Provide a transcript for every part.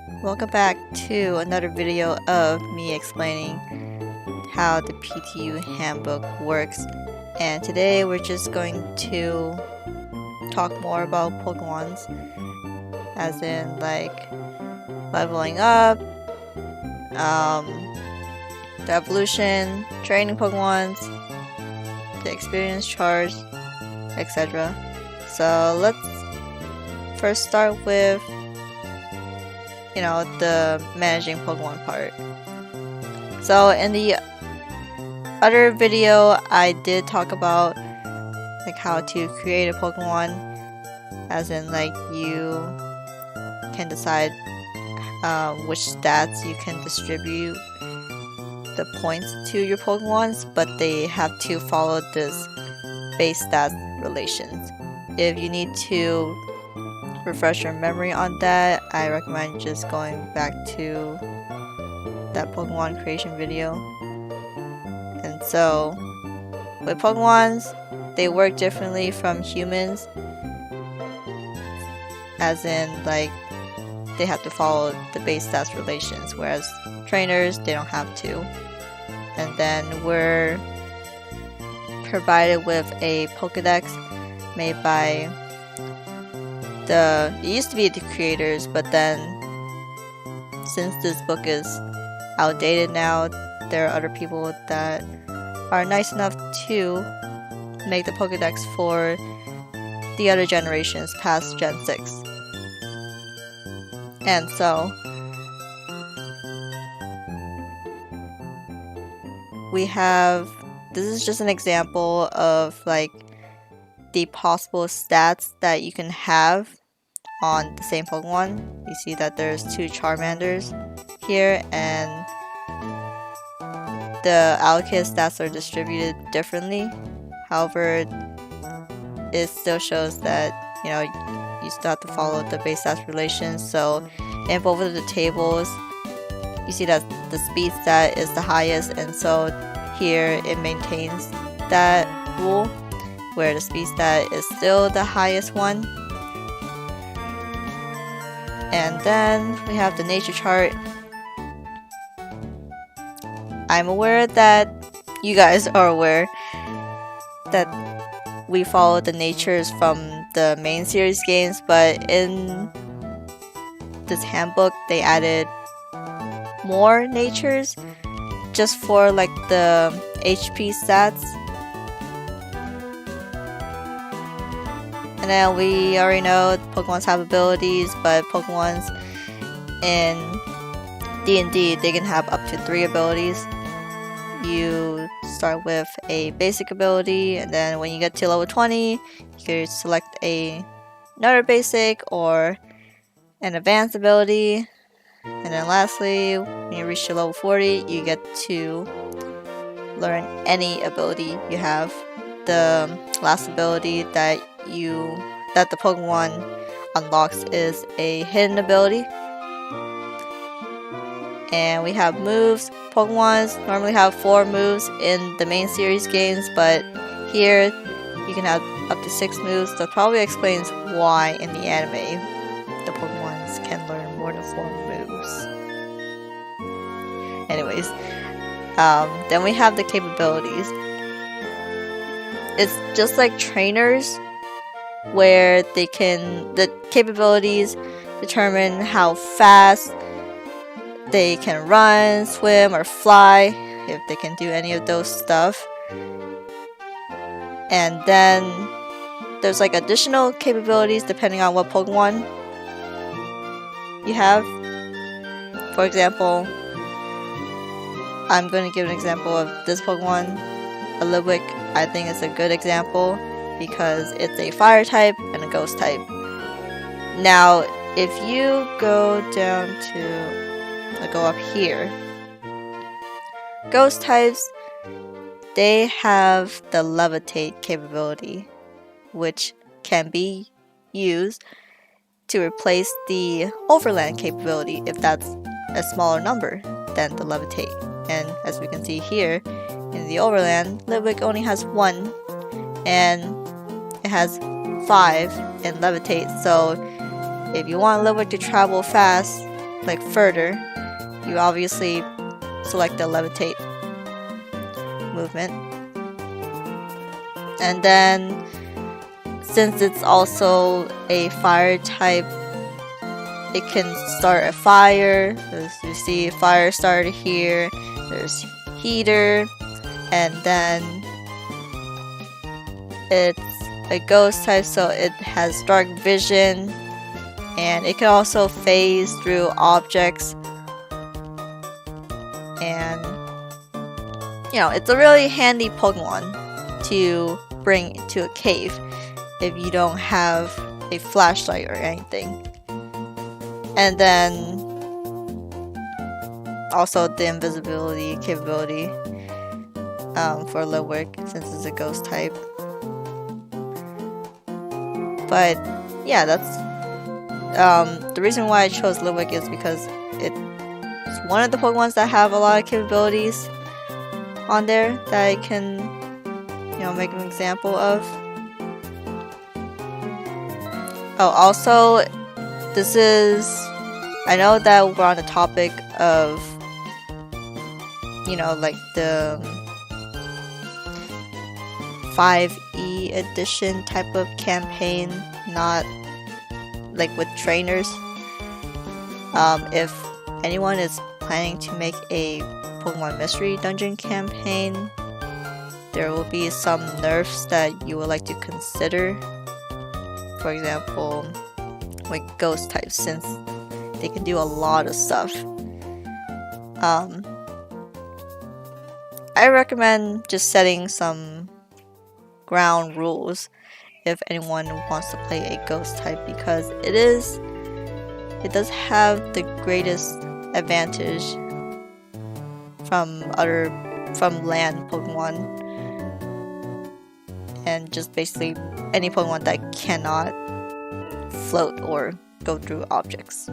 Welcome back to another video of me explaining how the PTU handbook works, and today we're just going to talk more about Pokemons, as in like leveling up, the evolution, training Pokemons, the experience charts, etc. So let's first start with the managing Pokemon part. So in the other video, I did talk about like how to create a Pokemon, as in like you can decide which stats you can distribute the points to your Pokemons, but they have to follow this base stat relations. If you need to refresh your memory on that, I recommend just going back to that Pokemon creation video. And so with Pokemons, they work differently from humans, as in like they have to follow the base stats relations, whereas trainers, they don't have to. And then we're provided with a Pokedex made by it used to be the creators, but then since this book is outdated now, there are other people that are nice enough to make the Pokedex for the other generations past Gen 6. And so we have, this is just an example of like the possible stats that you can have on the same Pokemon. You see that there's 2 Charmanders here, and the allocated stats are distributed differently. However, it still shows that you still have to follow the base stats relations. So in both of the tables, you see that the speed stat is the highest, and so here it maintains that rule, where the speed stat is still the highest one. And then we have the nature chart. I'm aware that you guys are aware that we follow the natures from the main series games, but in this handbook they added more natures just for like the HP stats. And then we already know Pokemons have abilities, but Pokemons in D&D, they can have up to 3 abilities. You start with a basic ability, and then when you get to level 20, you can select another basic or an advanced ability. And then lastly, when you reach to level 40, you get to learn any ability you have. The last ability that the Pokemon unlocks is a hidden ability. And we have moves. Pokemons normally have 4 moves in the main series games, but here you can have up to 6 moves. That probably explains why in the anime the Pokemons can learn more than 4 moves. Anyways, then we have the capabilities. It's just like trainers, where the capabilities determine how fast they can run, swim, or fly, if they can do any of those stuff. And then there's like additional capabilities depending on what Pokemon you have. For example, I'm going to give an example of this Pokemon, a Litwick. I think it's a good example because it's a fire type and a ghost type. Now, if you go down to go up here, ghost types, they have the levitate capability, which can be used to replace the overland capability if that's a smaller number than the levitate. And as we can see here, in the overland, Litwick only has 1, and it has 5 in levitate. So if you want Litwick to travel fast, like further, you obviously select the levitate movement. And then since it's also a fire type, it can start a fire. As you see, fire started here. There's heater, and then it's a ghost type, so it has dark vision, and it can also phase through objects. And it's a really handy Pokemon to bring to a cave if you don't have a flashlight or anything. And then also the invisibility capability for Ludwig, since it's a ghost type. But yeah, that's the reason why I chose Ludwig is because it's one of the Pokemons that have a lot of capabilities on there that I can make an example of. Oh, also, I know that we're on the topic of like the 5E edition type of campaign, not like with trainers. If anyone is planning to make a Pokemon Mystery Dungeon campaign, there will be some nerfs that you would like to consider. For example, like ghost types, since they can do a lot of stuff. I recommend just setting some ground rules if anyone wants to play a ghost type, because it does have the greatest advantage from land Pokemon, and just basically any Pokemon that cannot float or go through objects.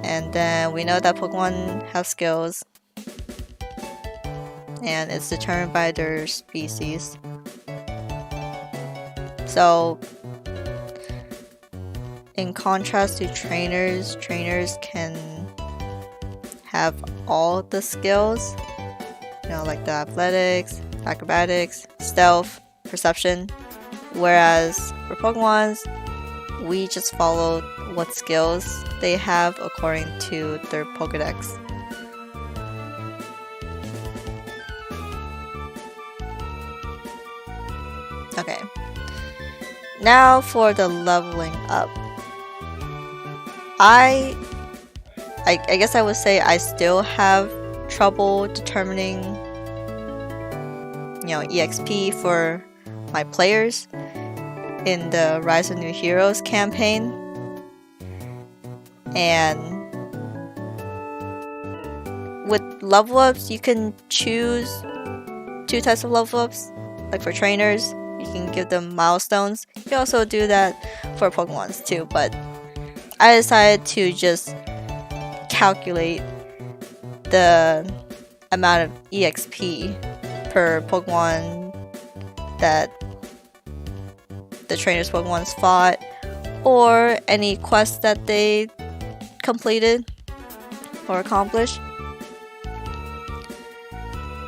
And then we know that Pokemon have skills, and it's determined by their species. So in contrast to trainers can have all the skills, like the athletics, acrobatics, stealth, perception. Whereas for Pokemons, we just follow what skills they have according to their Pokedex. Okay. Now for the leveling up. I guess I would say I still have trouble determining EXP for my players in the Rise of New Heroes campaign. And with level ups, you can choose 2 types of level ups. Like for trainers, you can give them milestones. You can also do that for Pokemons too, but I decided to just calculate the amount of EXP per Pokemon that the trainers Pokemons fought, or any quests that they completed or accomplished.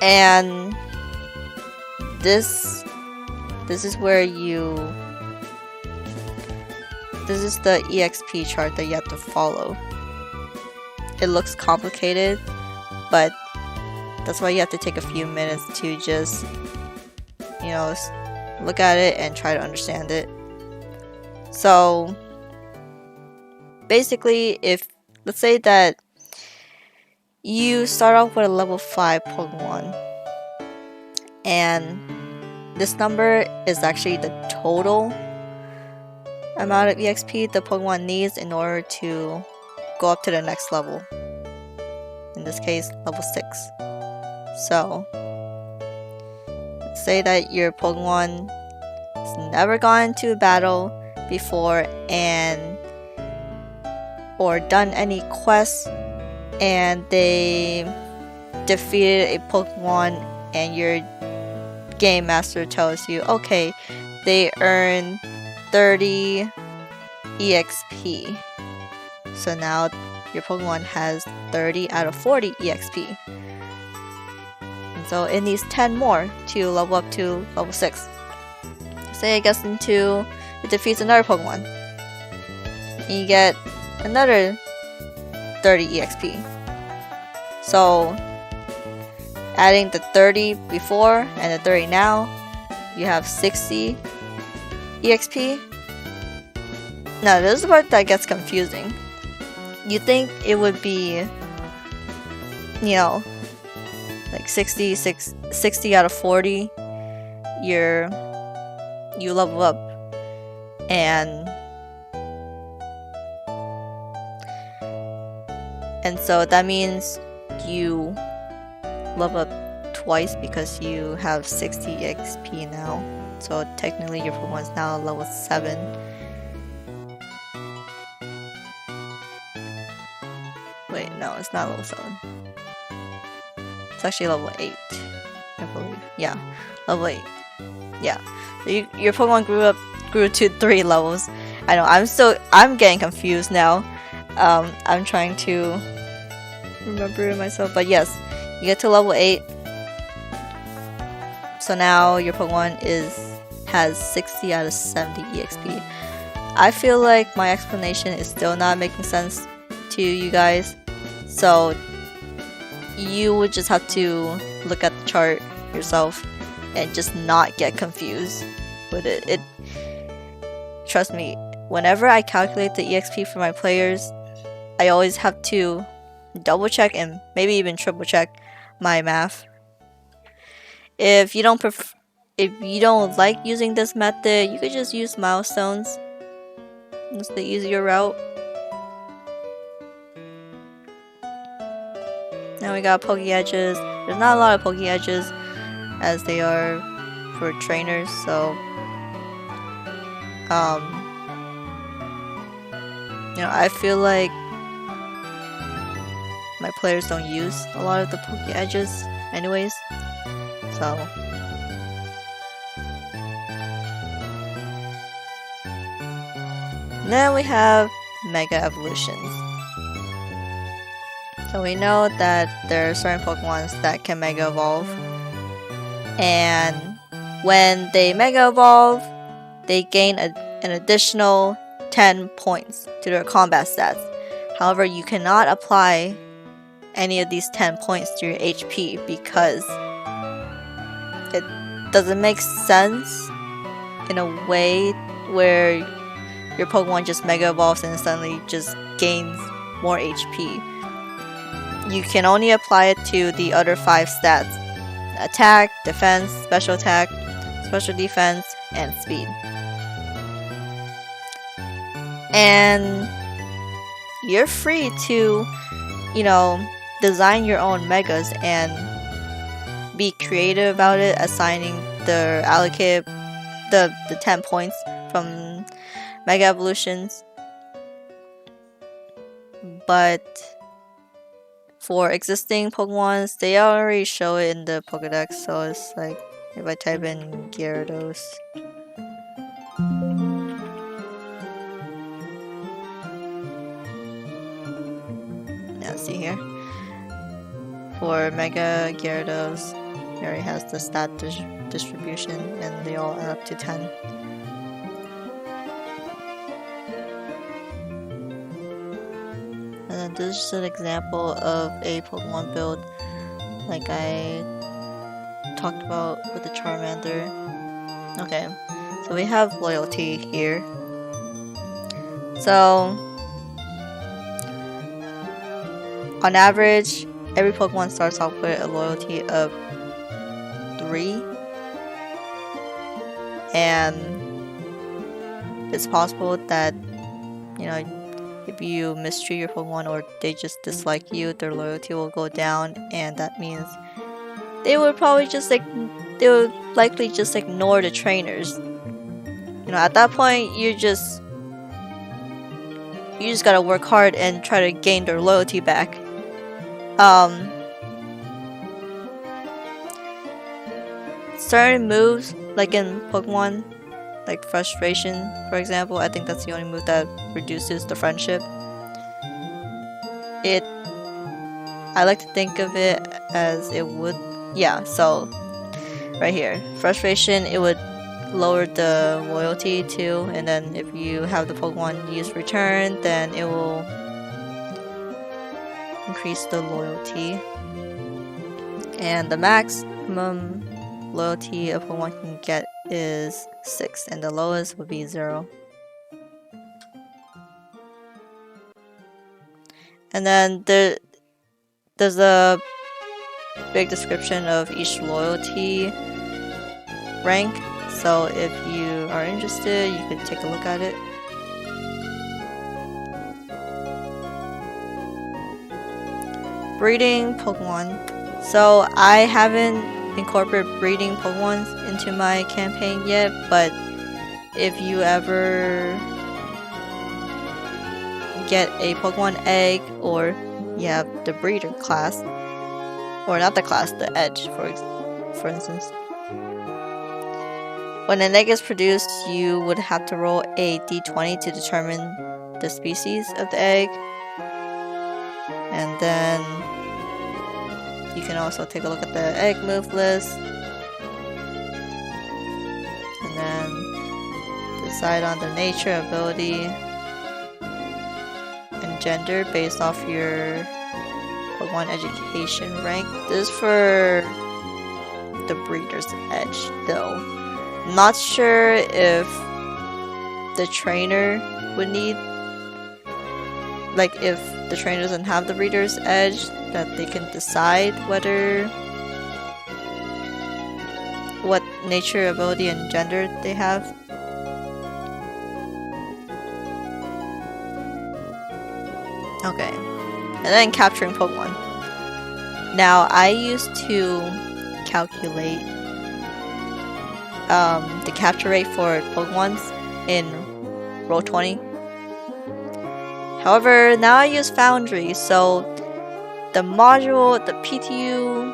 And this is where this is the EXP chart that you have to follow. It looks complicated, but that's why you have to take a few minutes to just look at it and try to understand it. So basically, let's say that you start off with a level 5 Pokemon, and this number is actually the total amount of EXP the Pokemon needs in order to go up to the next level. In this case, level 6. So say that your Pokemon has never gone into a battle before or done any quests, and they defeated a Pokemon, and your game master tells you, okay, they earn 30 EXP. So now your Pokemon has 30 out of 40 EXP. And so it needs 10 more to level up to level 6. Say it defeats another Pokemon. You get another 30 EXP. So adding the 30 before and the 30 now, you have 60 EXP. Now this is the part that gets confusing. You think it would be, you know, like 60 out of 40, you level up, and so that means you level up twice because you have 60 XP now. So technically your Pokemon is now level 7. Wait, no, it's not level 7. It's actually level 8, I believe. Yeah, level 8. Yeah, so your Pokemon grew to 3 levels. I know, I'm getting confused now. I'm trying to remember it myself, but yes, you get to level 8. So now your Pokemon has 60 out of 70 EXP. I feel like my explanation is still not making sense to you guys, so you would just have to look at the chart yourself and just not get confused with it. Trust me, whenever I calculate the EXP for my players, I always have to double check and maybe even triple check my math. If you don't like using this method, you could just use milestones. It's the easier route. Now we got Pokéedges. There's not a lot of Pokéedges as they are for trainers, so I feel like my players don't use a lot of the Pokéedges anyways, so then we have Mega Evolutions. So we know that there are certain Pokemons that can Mega Evolve, and when they Mega Evolve, they gain an additional 10 points to their combat stats. However, you cannot apply any of these 10 points to your HP because it doesn't make sense in a way where your Pokemon just Mega Evolves and suddenly just gains more HP. You can only apply it to the other 5 stats: attack, defense, special attack, special defense, and speed. And you're free to, design your own megas and be creative about it, assigning the allocated the 10 points from Mega Evolutions. But for existing Pokemons, they already show it in the Pokédex, so it's like if I type in Gyarados. Yeah, see here. For Mega Gyarados, it already has the stat distribution, and they all add up to 10. And then this is an example of a Pokemon build like I talked about with the Charmander. Okay, so we have loyalty here. So on average, every Pokemon starts off with a loyalty of 3, and it's possible that if you mistreat your Pokemon or they just dislike you, their loyalty will go down, and that means they would likely just ignore the trainers. At that point, you just gotta work hard and try to gain their loyalty back. Certain moves, like in Pokemon, like Frustration, for example, I think that's the only move that reduces the friendship. I like to think of it as it would, yeah, so right here, frustration, it would lower the loyalty too, and then if you have the Pokemon use return, then it will increase the loyalty. And the maximum loyalty a Pokemon can get is 6, and the lowest would be 0. And then there's a big description of each loyalty rank, so if you are interested, you could take a look at it. Breeding Pokemon. So I haven't incorporated breeding Pokemon into my campaign yet, but if you ever get a Pokemon egg, or you have the breeder class, or not the class, the edge, for instance. When an egg is produced, you would have to roll a d20 to determine the species of the egg. And then you can also take a look at the egg move list. And then decide on the nature, ability, and gender based off your Pokemon education rank. This is for the breeder's edge though. Not sure if the trainer would need, like if the trainer doesn't have the breeder's edge, that they can decide what nature, ability, and gender they have. Okay, and then capturing Pokemon. Now I used to calculate the capture rate for Pokemons in Roll20. However, now I use Foundry, so the module, the PTU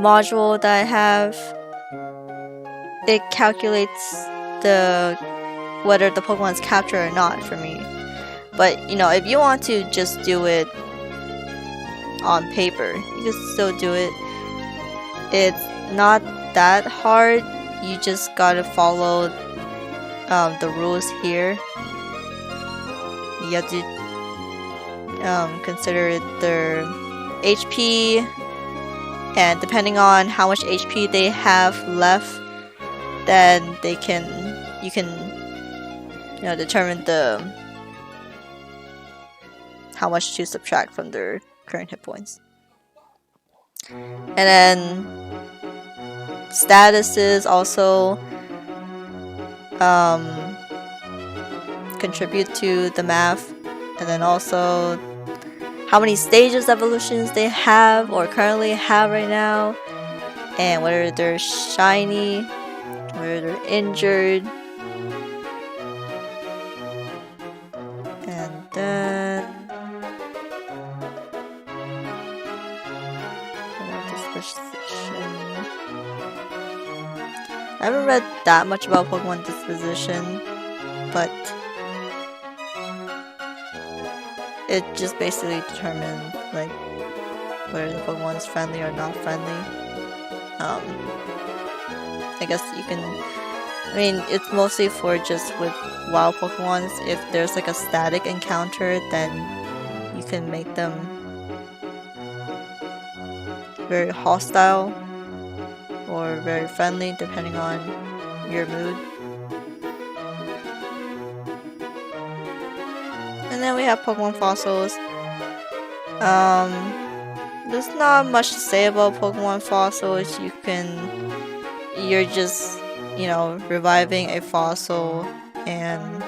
module that I have, it calculates whether the Pokemon is captured or not for me. But you know, if you want to just do it on paper, you can still do it. It's not that hard. You just gotta follow the rules here. You have to consider their HP, and depending on how much HP they have left, then you can determine how much to subtract from their current hit points. And then statuses also contribute to the math, and then also how many stages evolutions they have or currently have right now, and whether they're shiny, whether they're injured. And then I haven't read that much about Pokemon disposition, but it just basically determines like whether the Pokemon is friendly or not friendly. I guess you can, I mean, it's mostly for just with wild Pokemons. If there's like a static encounter, then you can make them very hostile or very friendly depending on your mood. And then we have Pokemon fossils. There's not much to say about Pokemon fossils. You're just, reviving a fossil, and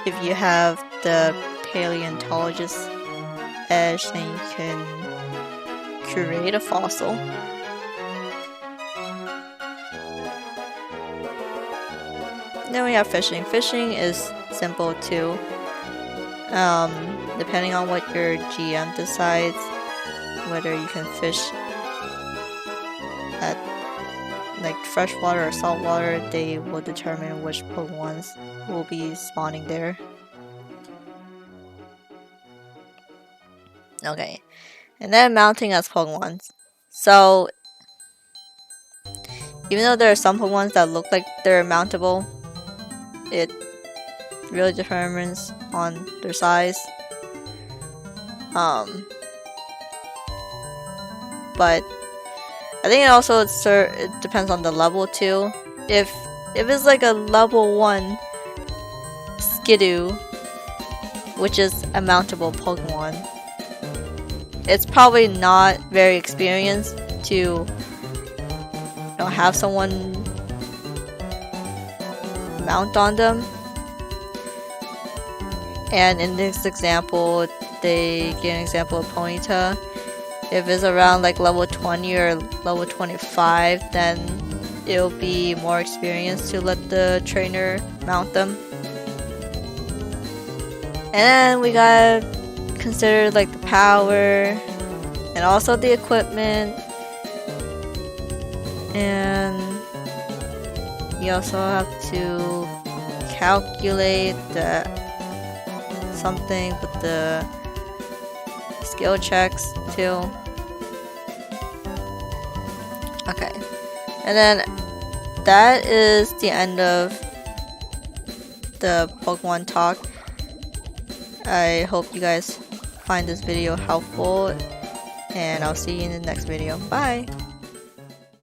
if you have the paleontologist edge, then you can create a fossil. Then we have fishing. Fishing is simple too. Depending on what your GM decides, whether you can fish at like fresh water or salt water, they will determine which Pokemons will be spawning there. Okay, and then mounting as Pokemons. So, even though there are some Pokemons that look like they're mountable, it really determines on their size. But I think it also it depends on the level too. If it's like a level 1 Skidoo, which is a mountable Pokemon, it's probably not very experienced to have someone mount on them. And in this example, they give an example of Ponyta. If it's around like level 20 or level 25, then it'll be more experienced to let the trainer mount them. And then we gotta consider like the power and also the equipment, and you also have to calculate something with the skill checks too. Okay, and then that is the end of the Pokemon talk. I hope you guys find this video helpful, and I'll see you in the next video. Bye!